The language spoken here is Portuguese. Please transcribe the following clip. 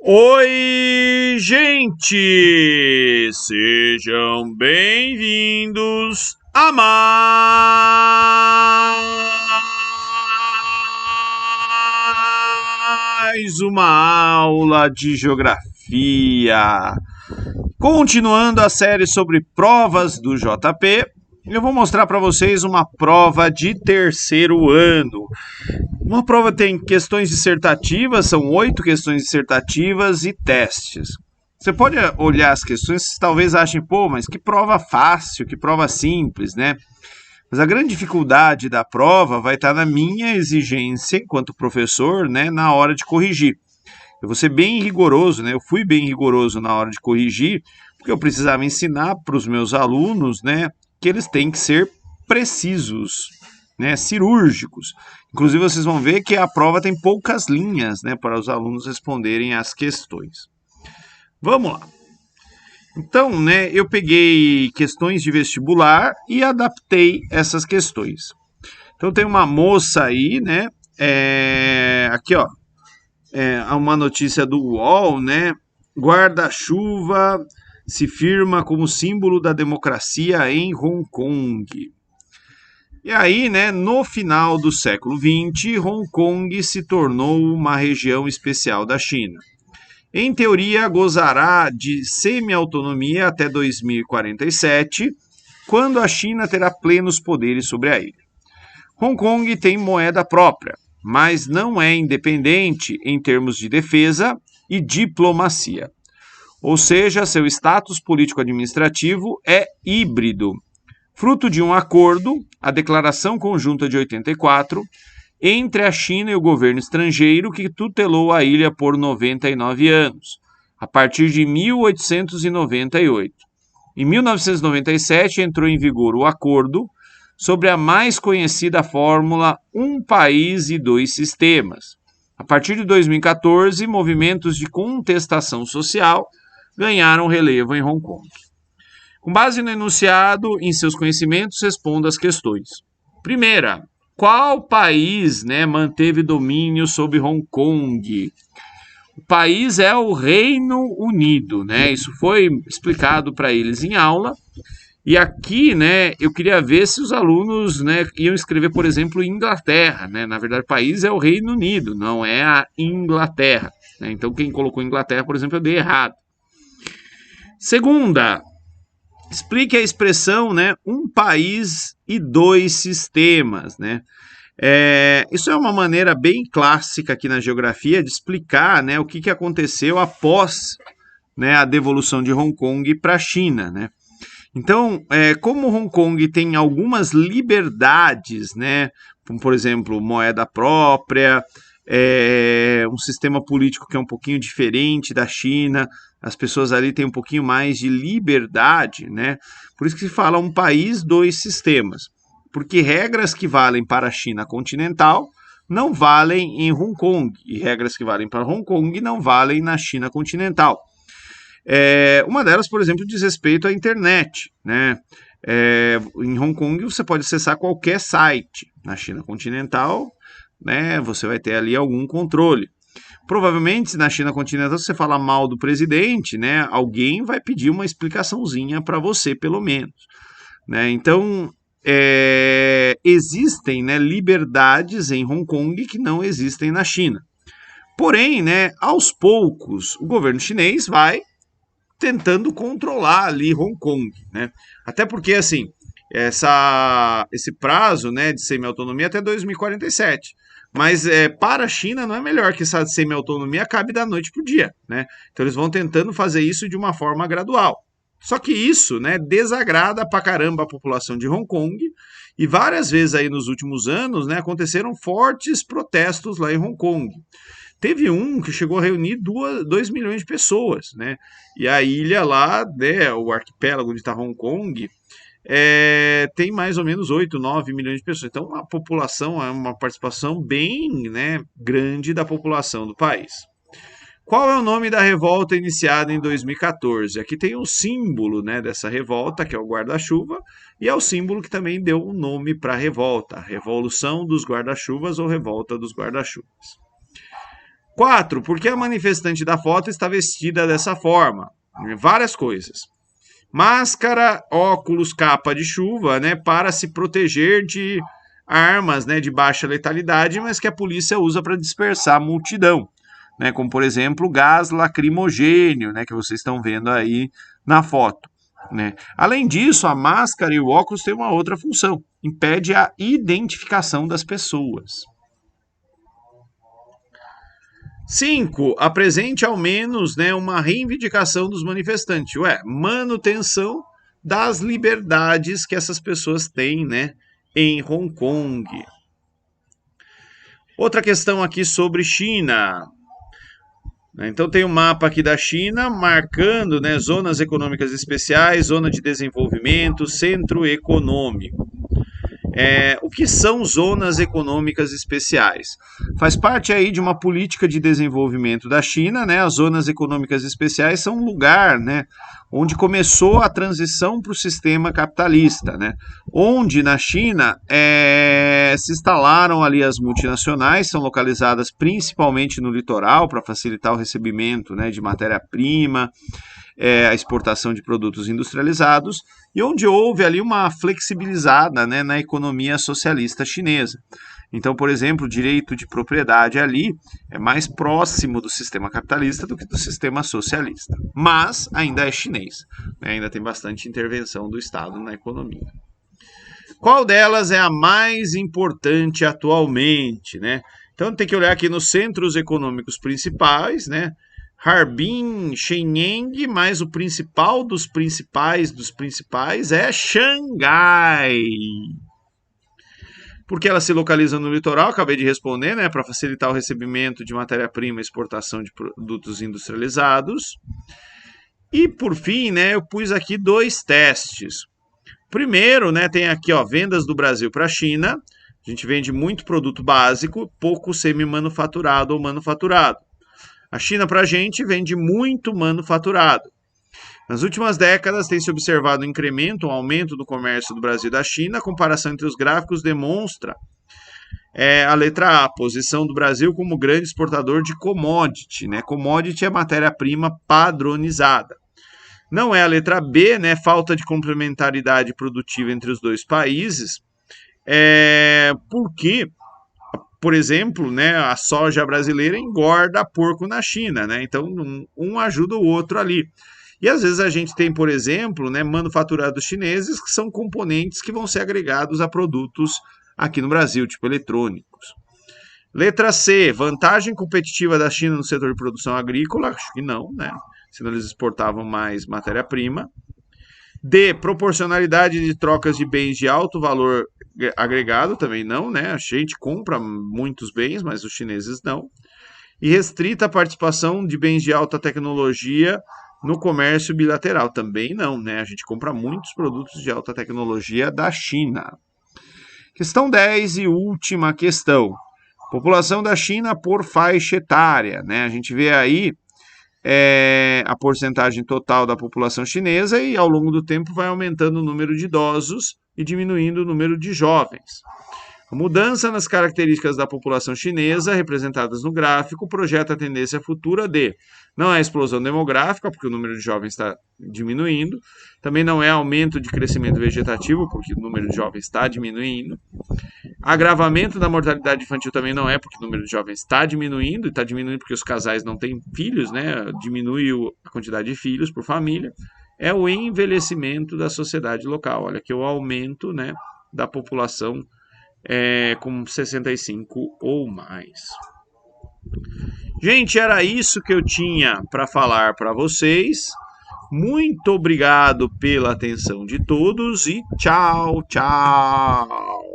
Oi, gente! Sejam bem-vindos a mais uma aula de geografia. Continuando a série sobre provas do JP, eu vou mostrar para vocês uma prova de terceiro ano. Uma prova tem questões dissertativas, são 8 questões dissertativas e testes. Você pode olhar as questões e talvez achem, mas que prova fácil, que prova simples, né? Mas a grande dificuldade da prova vai estar na minha exigência enquanto professor, né, na hora de corrigir. Eu vou ser bem rigoroso, né? Eu fui bem rigoroso na hora de corrigir, porque eu precisava ensinar para os meus alunos, né, que eles têm que ser precisos, né, cirúrgicos. Inclusive, vocês vão ver que a prova tem poucas linhas, né, para os alunos responderem as questões. Vamos lá. Então, né, eu peguei questões de vestibular e adaptei essas questões. Então, tem uma moça aí, né, aqui, ó, uma notícia do UOL, né, guarda-chuva se firma como símbolo da democracia em Hong Kong. E aí, né, no final do século XX, Hong Kong se tornou uma região especial da China. Em teoria, gozará de semi-autonomia até 2047, quando a China terá plenos poderes sobre a ilha. Hong Kong tem moeda própria, mas não é independente em termos de defesa e diplomacia. Ou seja, seu status político-administrativo é híbrido, fruto de um acordo, a Declaração Conjunta de 84, entre a China e o governo estrangeiro que tutelou a ilha por 99 anos, a partir de 1898. Em 1997 entrou em vigor o acordo sobre a mais conhecida fórmula Um País e Dois Sistemas. A partir de 2014, movimentos de contestação social ganharam relevo em Hong Kong. Com base no enunciado, em seus conhecimentos, responda as questões. Primeira, qual país, né, manteve domínio sobre Hong Kong? O país é o Reino Unido, né? Isso foi explicado para eles em aula. E aqui, né, eu queria ver se os alunos, né, iam escrever, por exemplo, Inglaterra, né? Na verdade, o país é o Reino Unido, não é a Inglaterra, né? Então, quem colocou Inglaterra, por exemplo, eu dei errado. Segunda, explique a expressão, né, um país e dois sistemas, né? Isso é uma maneira bem clássica aqui na geografia de explicar, né, o que aconteceu após, né, a devolução de Hong Kong para a China, né? Então, como Hong Kong tem algumas liberdades, né, como, por exemplo, moeda própria, um sistema político que é um pouquinho diferente da China, as pessoas ali têm um pouquinho mais de liberdade, né? Por isso que se fala um país, dois sistemas. Porque regras que valem para a China continental não valem em Hong Kong, e regras que valem para Hong Kong não valem na China continental. Uma delas, por exemplo, diz respeito à internet, né? Em Hong Kong você pode acessar qualquer site. Na China continental, né, você vai ter ali algum controle. Provavelmente, se na China continental você falar mal do presidente, né, alguém vai pedir uma explicaçãozinha para você, pelo menos, né? Então, existem, né, liberdades em Hong Kong que não existem na China. Porém, né, aos poucos, o governo chinês vai tentando controlar ali Hong Kong, né? Até porque, assim, esse prazo, né, de semi-autonomia até 2047. Mas para a China não é melhor que essa semi-autonomia acabe da noite para o dia, né? Então eles vão tentando fazer isso de uma forma gradual. Só que isso, né, desagrada pra caramba a população de Hong Kong, e várias vezes aí nos últimos anos, né, aconteceram fortes protestos lá em Hong Kong. Teve um que chegou a reunir 2 milhões de pessoas, né? E a ilha lá, né, o arquipélago onde está Hong Kong, tem mais ou menos 8, 9 milhões de pessoas. Então, a população é uma participação bem, né, grande da população do país. Qual é o nome da revolta iniciada em 2014? Aqui tem o símbolo, né, dessa revolta, que é o guarda-chuva, e é o símbolo que também deu o nome para a revolta, Revolução dos Guarda-Chuvas ou Revolta dos Guarda-Chuvas. 4, porque a manifestante da foto está vestida dessa forma? Várias coisas. Máscara, óculos, capa de chuva, né, para se proteger de armas, né, de baixa letalidade, mas que a polícia usa para dispersar a multidão, né, como por exemplo gás lacrimogênio, né, que vocês estão vendo aí na foto, né. Além disso, a máscara e o óculos têm uma outra função: impede a identificação das pessoas. 5, apresente ao menos, né, uma reivindicação dos manifestantes. Manutenção das liberdades que essas pessoas têm, né, em Hong Kong. Outra questão aqui sobre China. Então tem um mapa aqui da China marcando, né, zonas econômicas especiais, zona de desenvolvimento, centro econômico. O que são zonas econômicas especiais? Faz parte aí de uma política de desenvolvimento da China, né? As zonas econômicas especiais são um lugar, né, onde começou a transição para o sistema capitalista, né? Onde na China se instalaram ali as multinacionais, são localizadas principalmente no litoral para facilitar o recebimento, né, de matéria-prima, a exportação de produtos industrializados, e onde houve ali uma flexibilizada, né, na economia socialista chinesa. Então, por exemplo, o direito de propriedade ali é mais próximo do sistema capitalista do que do sistema socialista, mas ainda é chinês, né, ainda tem bastante intervenção do Estado na economia. Qual delas é a mais importante atualmente, né? Então tem que olhar aqui nos centros econômicos principais, né? Harbin, Shenyang, mas o principal dos principais é Xangai. Porque ela se localiza no litoral, acabei de responder, né, para facilitar o recebimento de matéria-prima e exportação de produtos industrializados. E por fim, né, eu pus aqui 2 testes. Primeiro, né, tem aqui, ó, vendas do Brasil para a China. A gente vende muito produto básico, pouco semi-manufaturado ou manufaturado. A China, para a gente, vende muito manufaturado. Nas últimas décadas, tem se observado um incremento, um aumento do comércio do Brasil e da China. A comparação entre os gráficos demonstra a letra A, posição do Brasil como grande exportador de commodity, né? Commodity é matéria-prima padronizada. Não é a letra B, né? Falta de complementaridade produtiva entre os dois países, porque, por exemplo, né, a soja brasileira engorda porco na China, né? Então um ajuda o outro ali. E às vezes a gente tem, por exemplo, né, manufaturados chineses que são componentes que vão ser agregados a produtos aqui no Brasil, tipo eletrônicos. Letra C, vantagem competitiva da China no setor de produção agrícola? Acho que não, né? Senão eles exportavam mais matéria-prima. D, proporcionalidade de trocas de bens de alto valor agregado? Também não, né? A gente compra muitos bens, mas os chineses não. E restrita a participação de bens de alta tecnologia no comércio bilateral? Também não, né? A gente compra muitos produtos de alta tecnologia da China. Questão 10 e última questão. População da China por faixa etária, né? A gente vê aí a porcentagem total da população chinesa e ao longo do tempo vai aumentando o número de idosos e diminuindo o número de jovens. A mudança nas características da população chinesa, representadas no gráfico, projeta a tendência futura de não é explosão demográfica, porque o número de jovens está diminuindo, também não é aumento de crescimento vegetativo, porque o número de jovens está diminuindo, agravamento da mortalidade infantil também não é, porque o número de jovens está diminuindo, e está diminuindo porque os casais não têm filhos, né? Diminui a quantidade de filhos por família, é o envelhecimento da sociedade local. Olha aqui o aumento, né, da população com 65 ou mais. Gente, era isso que eu tinha para falar para vocês. Muito obrigado pela atenção de todos e tchau, tchau!